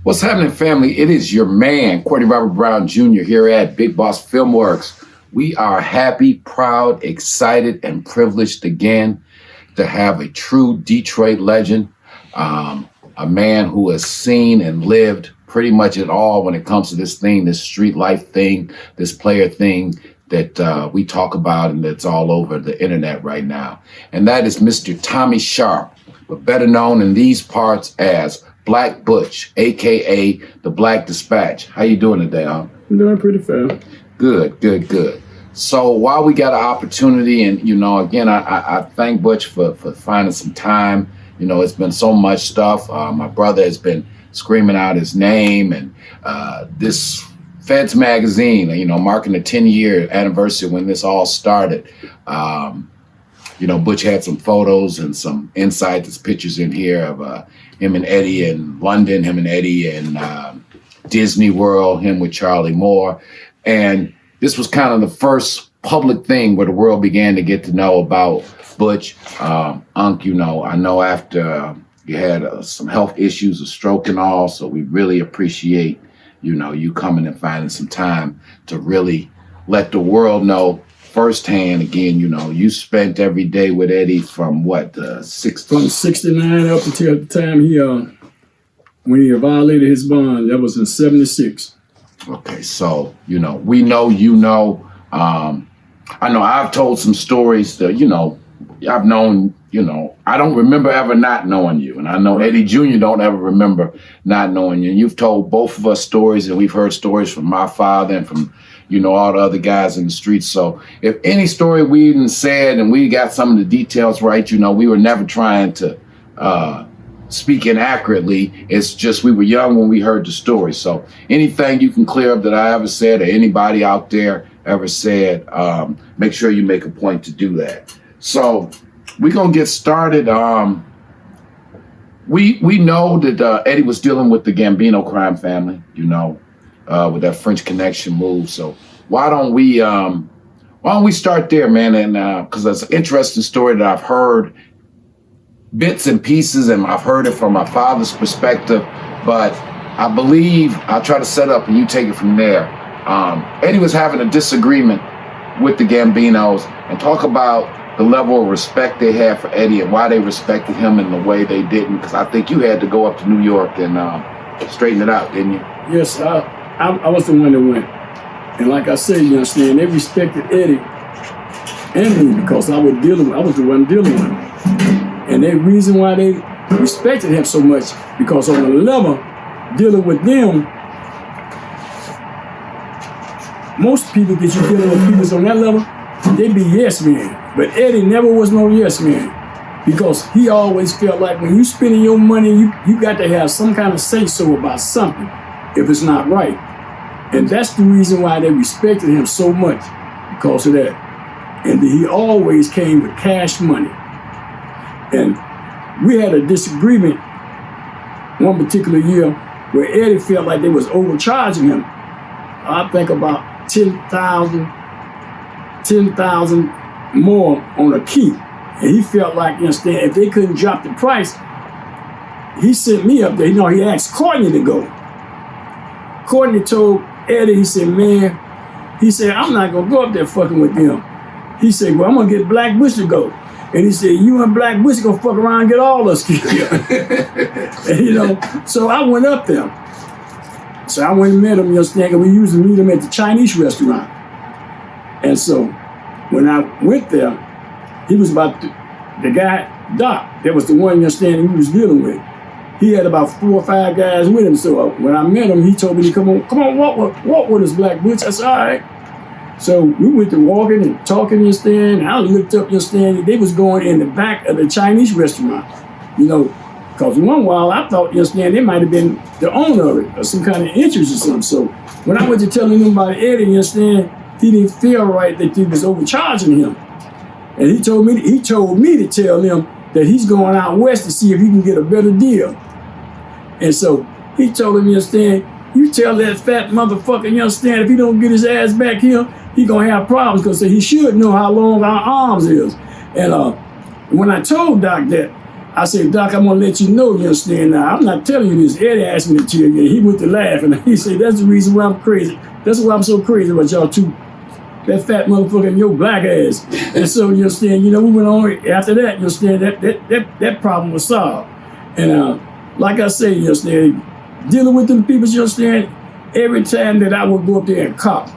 What's happening, family? It is your man, Courtney Robert Brown Jr. here at Big Boss Filmworks. We are happy, proud, excited, and privileged again to have a true Detroit legend, a man who has seen and lived pretty much it all when it comes to this thing, this street life thing, this player thing that we talk about and that's all over the internet right now. And that is Mr. Tommy Sharp, but better known in these parts as Black Butch, a.k.a. the Black Dispatch. How you doing today, huh? I'm doing pretty fair. Good. So while we got an opportunity, and, again, I thank Butch for finding some time. It's been so much stuff. My brother has been screaming out his name, and this Feds magazine, marking the 10-year anniversary when this all started. Butch had some photos and some insights, there's pictures in here of him and Eddie in London, him and Eddie in Disney World, him with Charlie Moore. And this was kind of the first public thing where the world began to get to know about Butch. Unc, I know after you had some health issues, a stroke and all, so we really appreciate, you coming and finding some time to really let the world know firsthand. Again, you spent every day with Eddie from what, From 69 up until the time when he violated his bond. That was in 76. Okay, so, we know, I know I've told some stories that, I've known, I don't remember ever not knowing you. And I know Eddie Jr. don't ever remember not knowing you. And you've told both of us stories, and we've heard stories from my father and from, all the other guys in the streets. So if any story we even said and we got some of the details right, we were never trying to speak inaccurately. It's just we were young when we heard the story. So anything you can clear up that I ever said or anybody out there ever said, make sure you make a point to do that. So we're going to get started. We know that Eddie was dealing with the Gambino Crime Family, with that French Connection move. So why don't we start there, man? And because that's an interesting story that I've heard bits and pieces, and I've heard it from my father's perspective, but I believe I'll try to set up and you take it from there. Eddie was having a disagreement with the Gambinos, and talk about the level of respect they had for Eddie and why they respected him in the way they didn't, because I think you had to go up to New York and straighten it out, didn't you? Yes, I was the one that went. And like I said, you understand, they respected Eddie and me because I was the one dealing with him. And the reason why they respected him so much, because on the level dealing with them, most people that you're dealing with people on that level, they be yes men. But Eddie never was no yes man, because he always felt like when you spending your money, you got to have some kind of say-so about something if it's not right. And that's the reason why they respected him so much, because of that. And he always came with cash money. And we had a disagreement one particular year where Eddie felt like they was overcharging him. I think about $10,000 more on a key. And he felt like, if they couldn't drop the price, he sent me up there. He asked Courtney to go. Courtney told Eddie, he said, I'm not going to go up there fucking with them. He said, well, I'm going to get Black Butch to go. And he said, you and Black Butch going to fuck around and get all us killed. And, so I went up there. So I went and met him, and we used to meet him at the Chinese restaurant. And so when I went there, he was about the guy, Doc, that was the one, he was dealing with. He had about 4 or 5 guys with him. So when I met him, he told me to come on, walk with us, Black Butch. I said, all right. So we went to walking and talking, and I looked up, they was going in the back of the Chinese restaurant, because one while I thought, they might have been the owner of it or some kind of interest or something. So when I went to telling him about Eddie, he didn't feel right that they was overcharging him. And he told me to tell him that he's going out west to see if he can get a better deal. And so he told him, you tell that fat motherfucker, if he don't get his ass back here, he gonna have problems, because he should know how long our arms is. And when I told Doc that, I said, Doc, I'm gonna let you know, you understand now. I'm not telling you this. Eddie asked me to tell you. He went to laugh and he said, that's the reason why I'm crazy. That's why I'm so crazy about y'all two. That fat motherfucker and your black ass. And so, you understand, we went on after that, you understand, that problem was solved. And like I say, you understand, dealing with them people, you understand, every time that I would go up there and cop,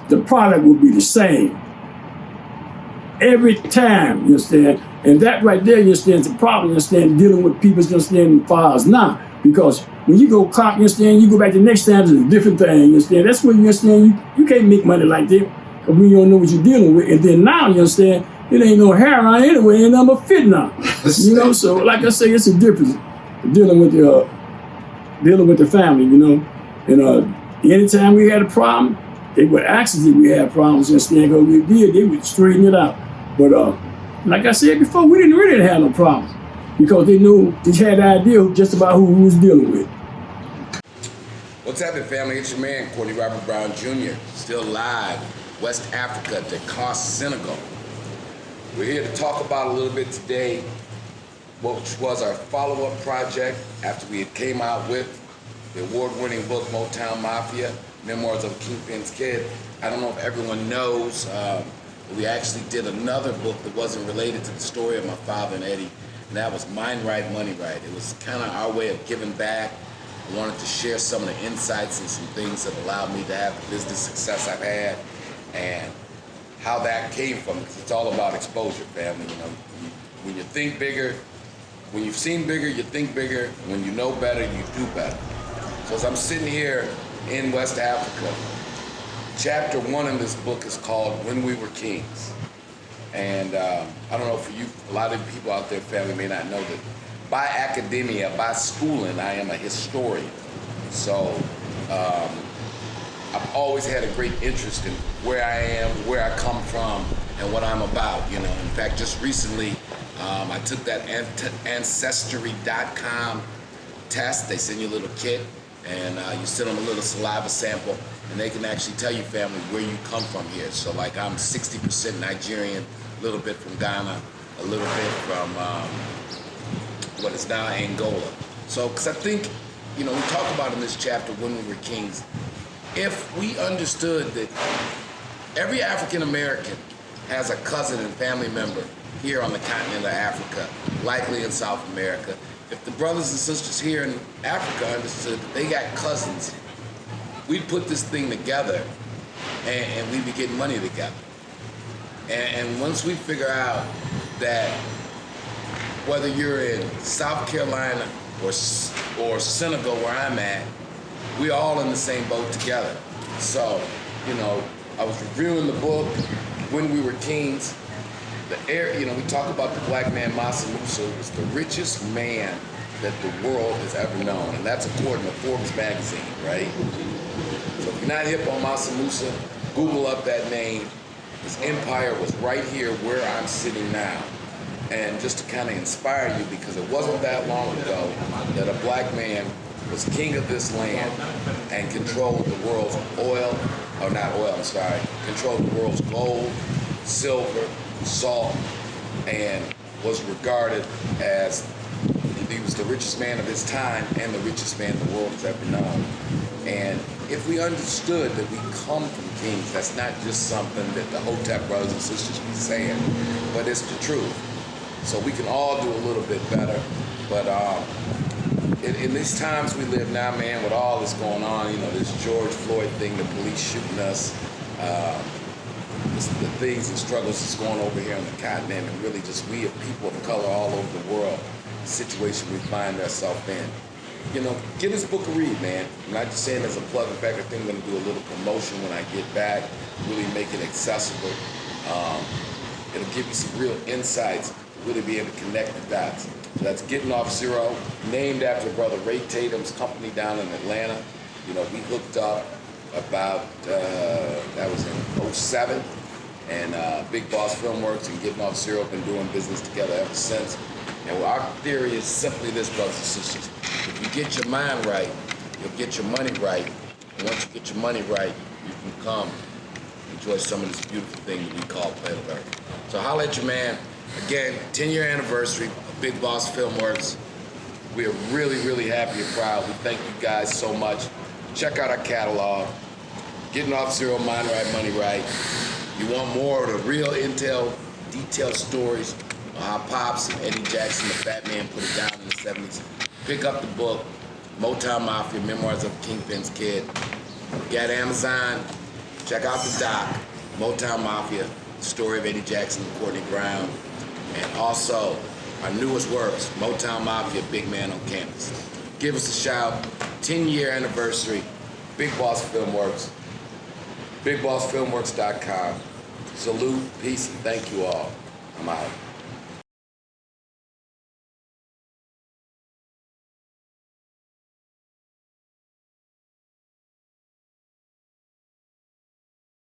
the product would be the same. Every time, you understand? And that right there, you understand, is a problem, you understand, dealing with people, you understand, files now. Because when you go cop, you understand, you go back the next time, it's a different thing, you understand? That's when you understand, you can't make money like that when you don't know what you're dealing with. And then now, you understand, it ain't no hair on anyway, and I'm a fit now. So like I say, it's a difference dealing with the family, And anytime we had a problem, they would ask us if we had problems, you understand? Because we did, they would straighten it out. But like I said before, we didn't really have no problems because they knew, they had an idea just about who we was dealing with. What's happening, family? It's your man, Courtney Robert Brown Jr., still live, West Africa, Dakar, Senegal. We're here to talk about a little bit today, which was our follow-up project after we had came out with the award-winning book, Motown Mafia, Memoirs of a Kingpin's Kid. I don't know if everyone knows, we actually did another book that wasn't related to the story of my father and Eddie, and that was Mind Right, Money Right. It was kind of our way of giving back. I wanted to share some of the insights and some things that allowed me to have the business success I've had and how that came from, because it's all about exposure, family. When you think bigger, when you've seen bigger, you think bigger. When you know better, you do better. So as I'm sitting here in West Africa, chapter 1 in this book is called When We Were Kings. And I don't know, for you, a lot of people out there, family, may not know that by academia, by schooling, I am a historian. So I've always had a great interest in where I am, where I come from, and what I'm about. In fact, just recently, I took that Ancestry.com test. They send you a little kit, and you send them a little saliva sample, and they can actually tell you, family, where you come from here. So, like, I'm 60% Nigerian, a little bit from Ghana, a little bit from what is now Angola. So, because I think, we talk about in this chapter, When We Were Kings, if we understood that every African American has a cousin and family member here on the continent of Africa, likely in South America, if the brothers and sisters here in Africa understood that they got cousins, we'd put this thing together and we'd be getting money together. And once we figure out that whether you're in South Carolina or Senegal, where I'm at, we're all in the same boat together. So, I was reviewing the book, When We Were Kings. We talk about the black man, Massa Musa, was the richest man that the world has ever known. And that's according to Forbes magazine, right? So if you're not hip on Massa Musa, Google up that name. His empire was right here where I'm sitting now. And just to kind of inspire you, because it wasn't that long ago that a black man was king of this land and controlled the world's controlled the world's gold, silver, salt, and was regarded as, he was the richest man of his time and the richest man the world has ever known. And if we understood that we come from kings, that's not just something that the Hotep brothers and sisters be saying, but it's the truth. So we can all do a little bit better. But in these times we live now, man, with all this going on, this George Floyd thing, the police shooting us, the things and struggles that's going over here on the continent, and really just we as people of color all over the world, the situation we find ourselves in. Give this book a read, man. I'm not just saying as a plug. In fact, I think I'm going to do a little promotion when I get back, really make it accessible. It'll give you some real insights, really be able to connect the dots. So that's Getting Off Zero, named after Brother Ray Tatum's company down in Atlanta. We hooked up about, that was in 07, and Big Boss Filmworks and Getting Off Zero have been doing business together ever since. And our theory is simply this, brothers and sisters. If you get your mind right, you'll get your money right. And once you get your money right, you can come enjoy some of this beautiful thing that we call planet Earth. So holla at your man. Again, 10-year anniversary of Big Boss Filmworks. We are really, really happy and proud. We thank you guys so much. Check out our catalog. Getting off zero, mind right, money right. You want more of the real intel, detailed stories on how Pops and Eddie Jackson, the Fat Man, put it down in the 70s. Pick up the book, Motown Mafia, Memoirs of a Kingpin's Kid. You got Amazon. Check out the doc, Motown Mafia, the story of Eddie Jackson and Courtney Brown. And also, our newest works, Motown Mafia, Big Man on Campus. Give us a shout. 10-year anniversary, Big Boss Filmworks, BigBossFilmworks.com. Salute, peace, and thank you all. I'm out.